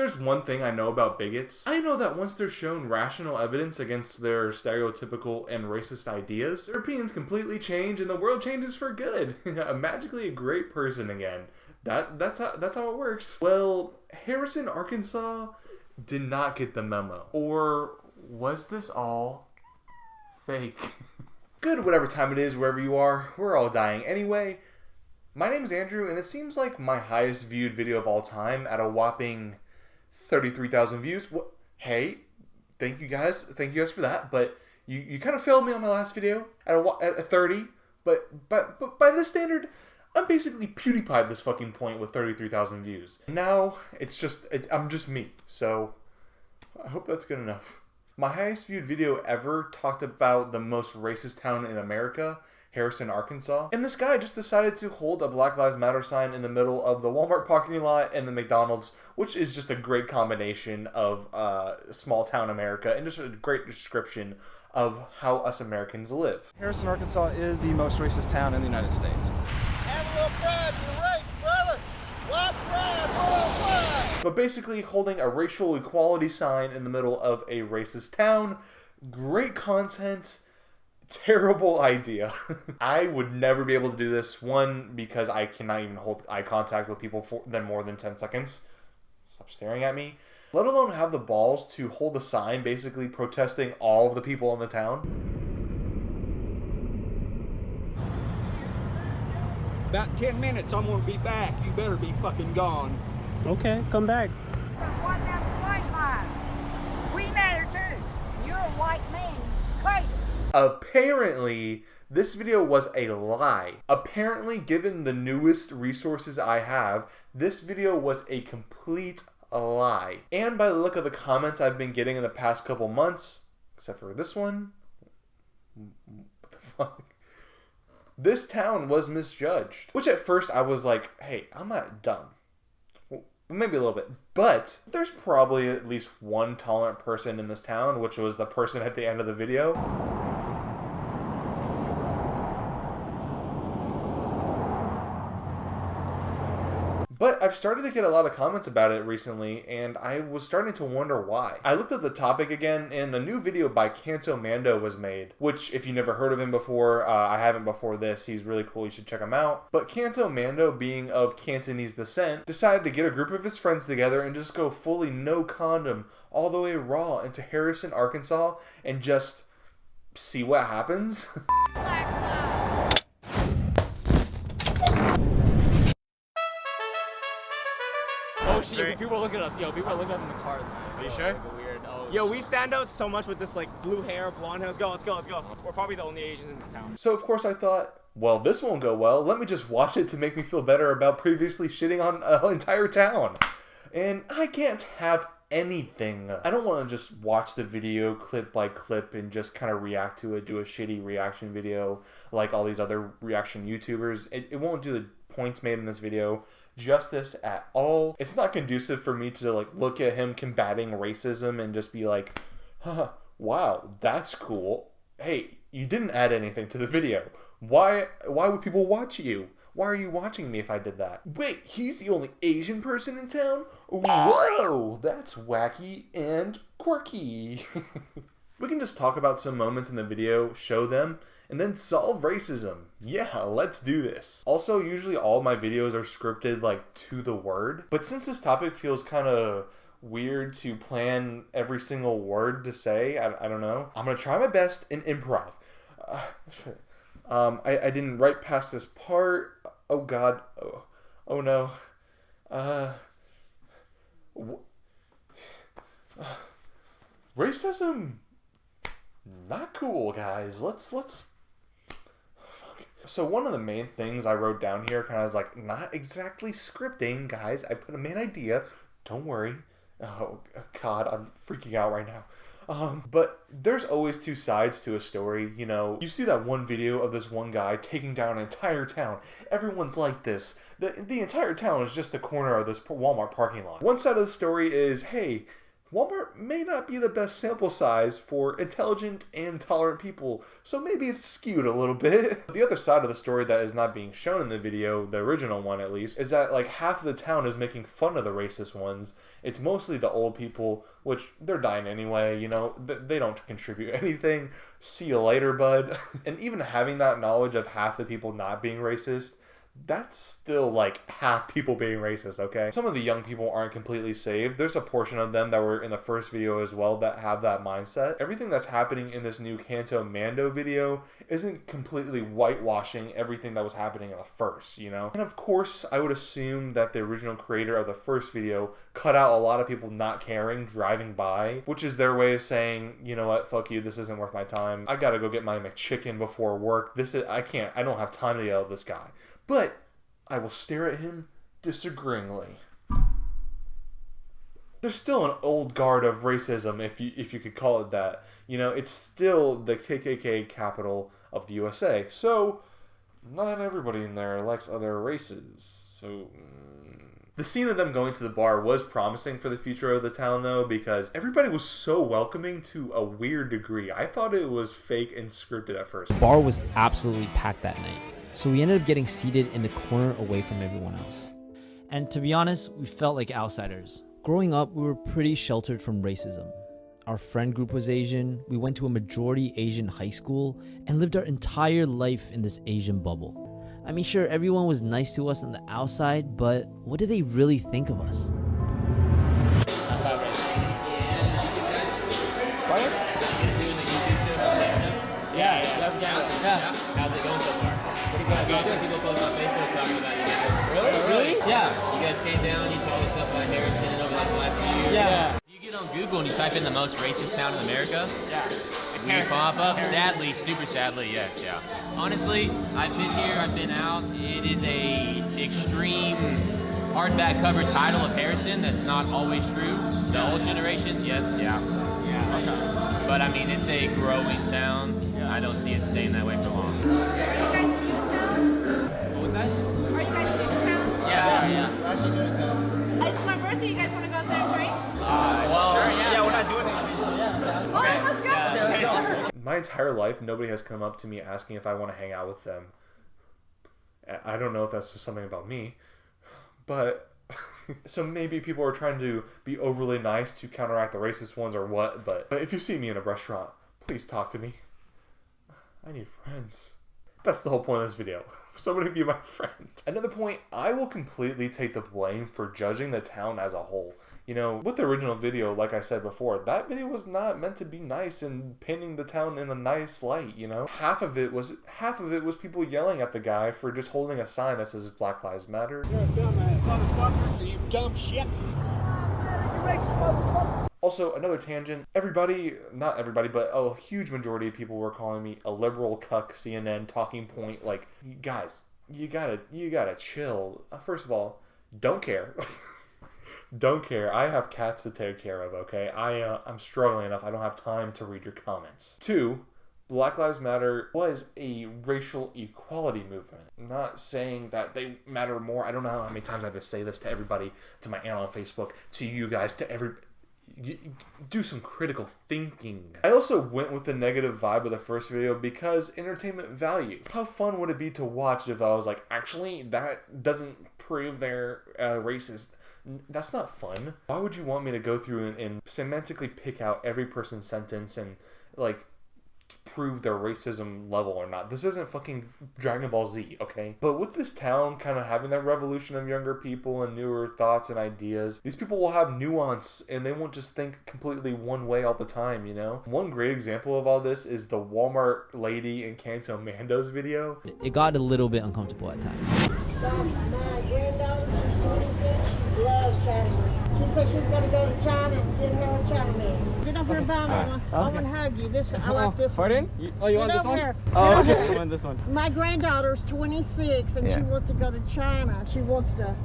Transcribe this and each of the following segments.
there's one thing I know about bigots, I know that once they're shown rational evidence against their stereotypical and racist ideas, their opinions completely change and the world changes for good. Magically a great person again. That's how it works. Well, Harrison, Arkansas did not get the memo. Or was this all fake? Good, whatever time it is, wherever you are, we're all dying anyway. My name is Andrew, and it seems like my highest viewed video of all time at a whopping 33,000 views. Hey, thank you guys for that, but you kind of failed me on my last video at a 30, but by this standard, I'm basically PewDiePie this fucking point with 33,000 views. Now, I'm just me, so I hope that's good enough. My highest viewed video ever talked about the most racist town in America, Harrison, Arkansas. And this guy just decided to hold a Black Lives Matter sign in the middle of the Walmart parking lot and the McDonald's, which is just a great combination of small town America and just a great description of how us Americans live. Harrison, Arkansas is the most racist town in the United States. Have a little pride in the race, brother. White pride, worldwide. But basically holding a racial equality sign in the middle of a racist town. Great content. Terrible idea. I would never be able to do this. One, because I cannot even hold eye contact with people for more than 10 seconds. Stop staring at me. Let alone have the balls to hold a sign basically protesting all of the people in the town. About 10 minutes, I'm gonna be back. You better be fucking gone. Okay, come back. One down the white line. We matter too. You're a white man. Crazy. Apparently, this video was a lie. Apparently, given the newest resources I have, this video was a complete lie. And by the look of the comments I've been getting in the past couple months, except for this one, what the fuck? This town was misjudged. Which at first I was like, hey, I'm not dumb. Well, maybe a little bit. But there's probably at least one tolerant person in this town, which was the person at the end of the video. But I've started to get a lot of comments about it recently, and I was starting to wonder why. I looked at the topic again, and a new video by Kanto Mando was made, which, if you never heard of him before, I haven't before this, he's really cool, you should check him out. But Kanto Mando, being of Cantonese descent, decided to get a group of his friends together and just go fully no condom, all the way raw into Harrison, Arkansas, and just see what happens. Oh shit, people are looking at us. Yo, people are looking at us in the car. Are you sure? Weird. Oh, yo, we stand out so much with this like blue hair, blonde hair. Let's go. We're probably the only Asians in this town. So of course I thought, well, this won't go well. Let me just watch it to make me feel better about previously shitting on an entire town. And I can't have anything. I don't want to just watch the video clip by clip and just kind of react to it, do a shitty reaction video like all these other reaction YouTubers. It won't do the points made in this video justice at all. It's not conducive for me to like look at him combating racism and just be like, huh, wow, that's cool. Hey, you didn't add anything to the video. Why would people watch you? Why are you watching me if I did that? Wait, he's the only Asian person in town? Whoa, that's wacky and quirky. We can just talk about some moments in the video, show them, and then solve racism. Yeah, let's do this. Also, usually all my videos are scripted like to the word, but since this topic feels kind of weird to plan every single word to say, I don't know. I'm gonna try my best in improv. I didn't write past this part. Oh God. Oh no. Racism. Not cool, guys. Let's. Fuck. So one of the main things I wrote down here, kind of was like, not exactly scripting, guys. I put a main idea. Don't worry. Oh God, I'm freaking out right now. But there's always two sides to a story, you know. You see that one video of this one guy taking down an entire town. Everyone's like this. The entire town is just the corner of this Walmart parking lot. One side of the story is, hey, Walmart may not be the best sample size for intelligent and tolerant people, so maybe it's skewed a little bit. The other side of the story that is not being shown in the video, the original one at least, is that like half of the town is making fun of the racist ones. It's mostly the old people, which they're dying anyway, you know, they don't contribute anything. See you later, bud. And even having that knowledge of half the people not being racist, that's still like half people being racist, okay? Some of the young people aren't completely saved. There's a portion of them that were in the first video as well that have that mindset. Everything that's happening in this new Kanto Mando video isn't completely whitewashing everything that was happening in the first, you know? And of course, I would assume that the original creator of the first video cut out a lot of people not caring, driving by, which is their way of saying, you know what, fuck you, this isn't worth my time. I gotta go get my McChicken before work. I don't have time to yell at this guy. But I will stare at him disagreeingly. There's still an old guard of racism, if you could call it that. You know, it's still the KKK capital of the USA. So, not everybody in there likes other races. So, the scene of them going to the bar was promising for the future of the town, though, because everybody was so welcoming to a weird degree. I thought it was fake and scripted at first. The bar was absolutely packed that night. So we ended up getting seated in the corner away from everyone else. And to be honest, we felt like outsiders. Growing up, we were pretty sheltered from racism. Our friend group was Asian, we went to a majority Asian high school, and lived our entire life in this Asian bubble. I mean, sure, everyone was nice to us on the outside, but what did they really think of us? Yeah. How's it going so far? I saw some people post on Facebook talking about you guys. Really? Yeah. You guys came down, you saw the stuff about Harrison over like the last few years. Yeah. You get on Google and you type in the most racist town in America. Yeah. It's you pop up. Sadly, super sadly, yes, yeah. Honestly, I've been here, I've been out. It is a extreme hardback cover title of Harrison that's not always true. The old generations, yes, yeah. Yeah. Okay. But I mean, it's a growing town. I don't see it staying that way for long. Are you guys new to town? What was that? Are you guys new to town? Yeah. We're actually new to town. It's my birthday. You guys want to go up there and drink? Sure, yeah. We're not doing anything, so yeah. All right, let's go. Yeah, My entire life, nobody has come up to me asking if I want to hang out with them. I don't know if that's just something about me, but so maybe people are trying to be overly nice to counteract the racist ones or what, but if you see me in a restaurant, please talk to me. I need friends. That's the whole point of this video. Somebody be my friend. Another point, I will completely take the blame for judging the town as a whole. You know, with the original video, like I said before, that video was not meant to be nice and painting the town in a nice light, you know? Half of it was people yelling at the guy for just holding a sign that says Black Lives Matter. You're a dumbass motherfucker, you dumb shit. Also, another tangent, not everybody, but a huge majority of people were calling me a liberal cuck CNN talking point. Like, guys, you gotta chill. First of all, don't care. Don't care. I have cats to take care of, okay? I'm struggling enough. I don't have time to read your comments. 2, Black Lives Matter was a racial equality movement. I'm not saying that they matter more. I don't know how many times I have to say this to everybody, to my aunt on Facebook, to you guys, to everybody. Do some critical thinking. I also went with the negative vibe of the first video because entertainment value. How fun would it be to watch if I was like, actually, that doesn't prove they're racist? That's not fun. Why would you want me to go through and semantically pick out every person's sentence and like prove their racism level or not? This isn't fucking Dragon Ball Z, okay? But with this town kind of having that revolution of younger people and newer thoughts and ideas, these people will have nuance and they won't just think completely one way all the time, you know? One great example of all this is the Walmart lady in Kanto Mando's video. It got a little bit uncomfortable at times. My granddaughter, she's 26, she loves China. She said she's going to go to China and get her a China man. Get up here by me. I want to hug you. I like this one. Pardon? You want this one? Here. Oh, okay. I want this one. My granddaughter's 26 and she wants to go to China. She wants to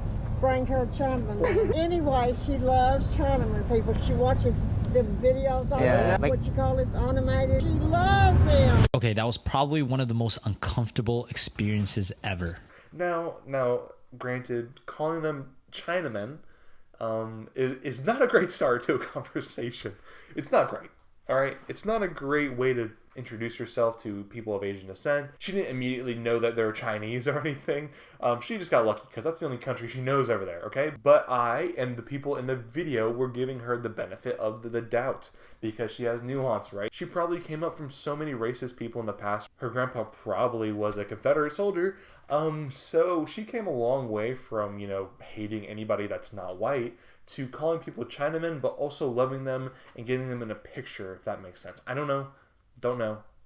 bring her Chinaman. Anyway, she loves Chinaman people. She watches the videos on what you call it, animated. She loves them. Okay, that was probably one of the most uncomfortable experiences ever. Now, granted, calling them Chinamen, is not a great start to a conversation. It's not great. All right, it's not a great way to introduce yourself to people of Asian descent. She didn't immediately know that they're Chinese or anything. She just got lucky because that's the only country she knows over there, okay? But I and the people in the video were giving her the benefit of the doubt because she has nuance, right? She probably came up from so many racist people in the past. Her grandpa probably was a Confederate soldier. So she came a long way from, hating anybody that's not white to calling people Chinamen, but also loving them and getting them in a picture, if that makes sense. I don't know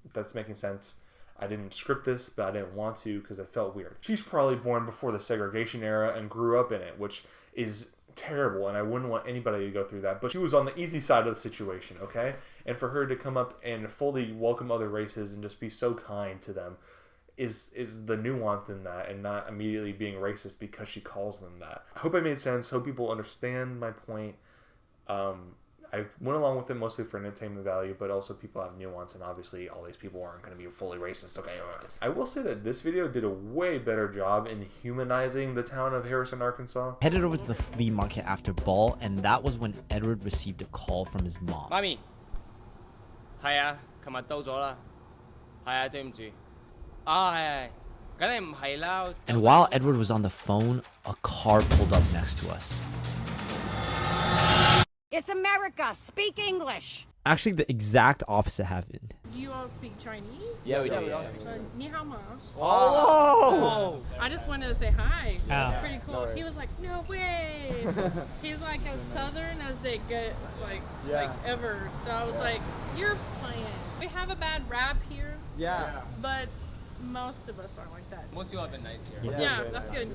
if that's making sense. I didn't script this, but I didn't want to because it felt weird. She's probably born before the segregation era and grew up in it, which is terrible, and I wouldn't want anybody to go through that. But she was on the easy side of the situation, okay? And for her to come up and fully welcome other races and just be so kind to them is the nuance in that, and not immediately being racist because she calls them that. I hope I made sense. Hope people understand my point. I went along with it mostly for entertainment value, but also people have nuance, and obviously all these people aren't going to be fully racist. Okay, I will say that this video did a way better job in humanizing the town of Harrison, Arkansas. Headed over to the flea market after ball, and that was when Edward received a call from his mom. 媽咪，係啊，琴日到咗啦，係啊，對唔住，啊係，梗係唔係啦。And while Edward was on the phone, a car pulled up next to us. It's America. Speak English. Actually, the exact opposite happened. Do you all speak Chinese? Yeah, we do. Ni hao ma. Oh! I just wanted to say hi. Ah. It's pretty cool. He was like, no way. He's like as southern as they get, like ever. So I was like, you're playing. We have a bad rap here. Yeah. But most of us aren't like that. Most of you have been nice here. Yeah, that's good.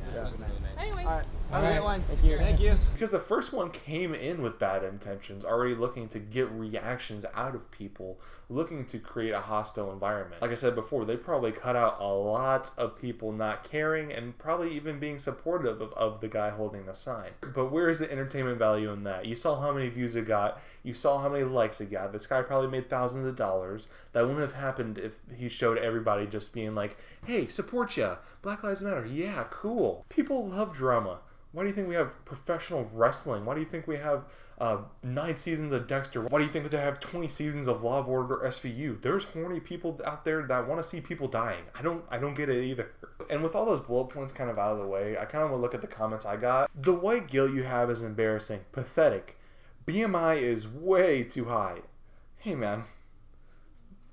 Anyway. All right, one. Thank you. Because the first one came in with bad intentions, already looking to get reactions out of people, looking to create a hostile environment. Like I said before, they probably cut out a lot of people not caring and probably even being supportive of the guy holding the sign. But where is the entertainment value in that? You saw how many views it got. You saw how many likes it got. This guy probably made thousands of dollars. That wouldn't have happened if he showed everybody just being like, hey, support ya. Black Lives Matter. Yeah, cool. People love drama. Why do you think we have professional wrestling? Why do you think we have 9 seasons of Dexter? Why do you think they have 20 seasons of Law & Order SVU? There's horny people out there that want to see people dying. I don't get it either. And with all those bullet points kind of out of the way, I kind of want to look at the comments I got. The white guilt you have is embarrassing. Pathetic. BMI is way too high. Hey man,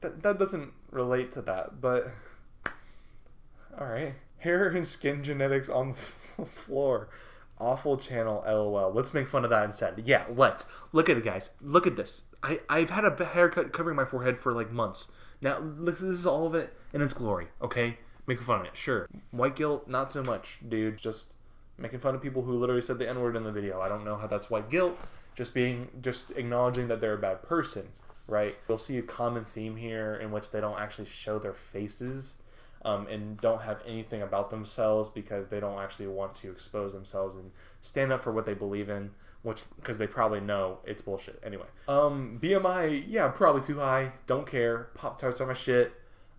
that doesn't relate to that, but alright. Hair and skin genetics on the floor. Awful channel, LOL. Let's make fun of that instead. Yeah, let's. Look at it, guys. Look at this. I've had a haircut covering my forehead for like months. Now, this is all of it in its glory, okay? Making fun of it, sure. White guilt, not so much, dude. Just making fun of people who literally said the N-word in the video. I don't know how that's white guilt. Just acknowledging that they're a bad person, right? You'll see a common theme here in which they don't actually show their faces. And don't have anything about themselves because they don't actually want to expose themselves and stand up for what they believe in, because they probably know it's bullshit. Anyway, BMI, yeah, probably too high. Don't care. Pop-Tarts are my shit.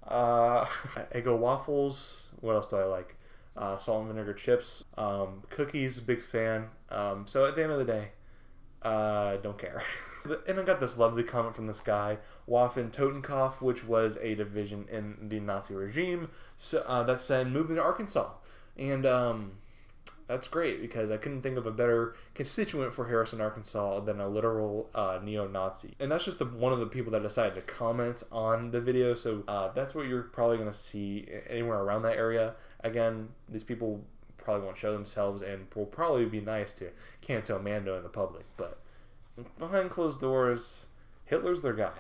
Eggo waffles. What else do I like? Salt and vinegar chips. Cookies, big fan. So at the end of the day, don't care. And I got this lovely comment from this guy, Waffen Totenkopf, which was a division in the Nazi regime, so, that said, move to Arkansas. And that's great, because I couldn't think of a better constituent for Harrison, Arkansas than a literal neo-Nazi. And that's just one of the people that decided to comment on the video, so that's what you're probably going to see anywhere around that area. Again, these people probably won't show themselves and will probably be nice to Kanto Mando in the public, but behind closed doors, Hitler's their guy.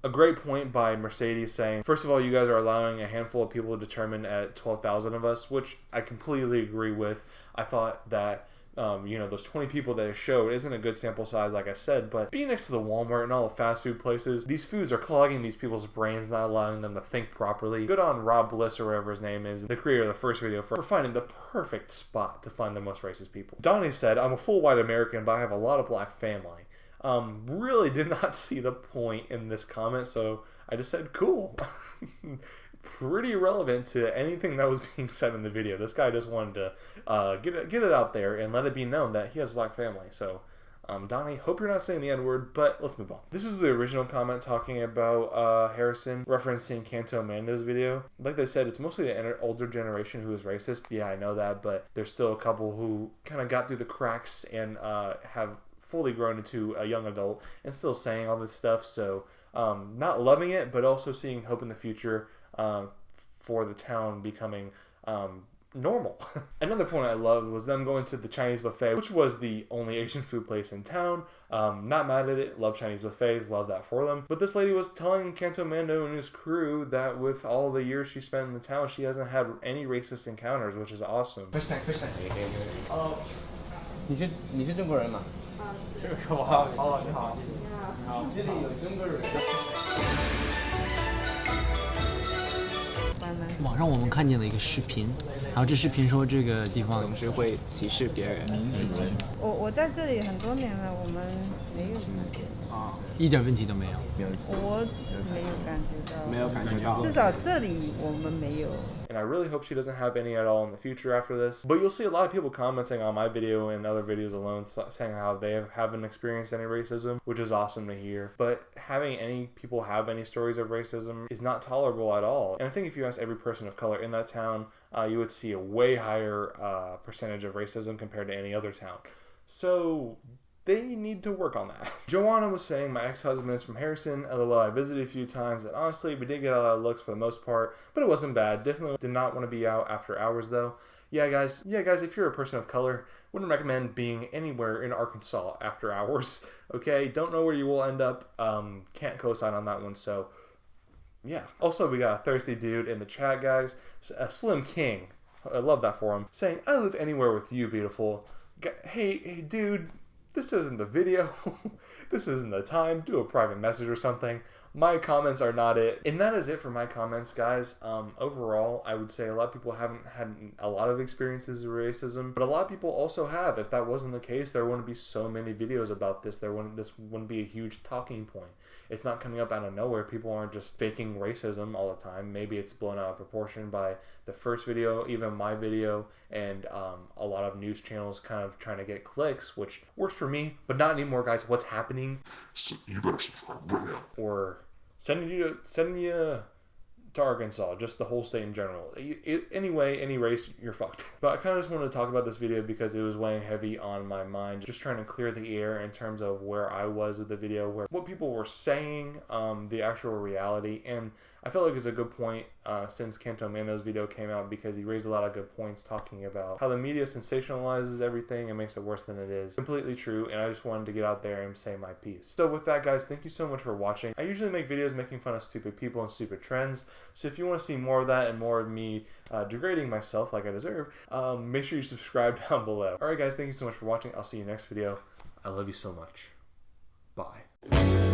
A great point by Mercedes saying, first of all, you guys are allowing a handful of people to determine at 12,000 of us, which I completely agree with. I thought that, those 20 people that it showed isn't a good sample size, like I said, but being next to the Walmart and all the fast food places, these foods are clogging these people's brains, not allowing them to think properly. Good on Rob Bliss, or whatever his name is, the creator of the first video, for finding the perfect spot to find the most racist people. Donnie said, I'm a full white American, but I have a lot of black family. Really did not see the point in this comment, so I just said, cool. pretty irrelevant to anything that was being said in the video. This guy just wanted to get it out there and let it be known that he has a black family. So, Donnie, hope you're not saying the N-word, but let's move on. This is the original comment talking about Harrison, referencing Kanto Mando's video. Like they said, it's mostly the older generation who is racist. Yeah, I know that, but there's still a couple who kind of got through the cracks and have fully grown into a young adult and still saying all this stuff. So, not loving it, but also seeing hope in the future for the town becoming normal. Another point I loved was them going to the Chinese buffet, which was the only Asian food place in town. Not mad at it. Love Chinese buffets. Love that for them. But this lady was telling Kanto Mando and his crew that with all the years she spent in the town, she hasn't had any racist encounters, which is awesome. 你是中国人吗？是吧？好，你好。你好，这里有中国人。网上我们看见了一个视频，然后这视频说这个地方总是会歧视别人。我在这里很多年了，我们没有看见啊，一点问题都没有。我没有感觉到，没有感觉到，至少这里我们没有。 And I really hope she doesn't have any at all in the future after this. But you'll see a lot of people commenting on my video and other videos alone saying how they haven't experienced any racism, which is awesome to hear. But having any people have any stories of racism is not tolerable at all. And I think if you ask every person of color in that town, you would see a way higher percentage of racism compared to any other town. So they need to work on that. Joanna was saying, my ex-husband is from Harrison. LOL, I visited a few times, and honestly, we did get a lot of looks for the most part, but it wasn't bad. Definitely did not want to be out after hours, though. Yeah, guys, if you're a person of color, wouldn't recommend being anywhere in Arkansas after hours, okay? Don't know where you will end up. Can't co-sign on that one, so yeah. Also, we got a thirsty dude in the chat, guys. Slim King, I love that for him, saying, I live anywhere with you, beautiful. Hey, dude. This isn't the video. This isn't the time. Do a private message or something. My comments are not it. And that is it for my comments, guys. Overall, I would say a lot of people haven't had a lot of experiences with racism, but a lot of people also have. If that wasn't the case, there wouldn't be so many videos about this. This wouldn't be a huge talking point. It's not coming up out of nowhere. People aren't just faking racism all the time. Maybe it's blown out of proportion by the first video, even my video, and a lot of news channels kind of trying to get clicks, which works for me, but not anymore, guys. What's happening? So you better subscribe right now. Or sending you to Arkansas, just the whole state in general. Anyway, any race, you're fucked. But I kind of just wanted to talk about this video because it was weighing heavy on my mind, just trying to clear the air in terms of where I was with the video, what people were saying, the actual reality, and I felt like it's a good point since Kanto Mando's video came out because he raised a lot of good points talking about how the media sensationalizes everything and makes it worse than it is. Completely true, and I just wanted to get out there and say my piece. So with that, guys, thank you so much for watching. I usually make videos making fun of stupid people and stupid trends, so if you want to see more of that and more of me degrading myself like I deserve, make sure you subscribe down below. Alright guys, thank you so much for watching. I'll see you next video. I love you so much. Bye.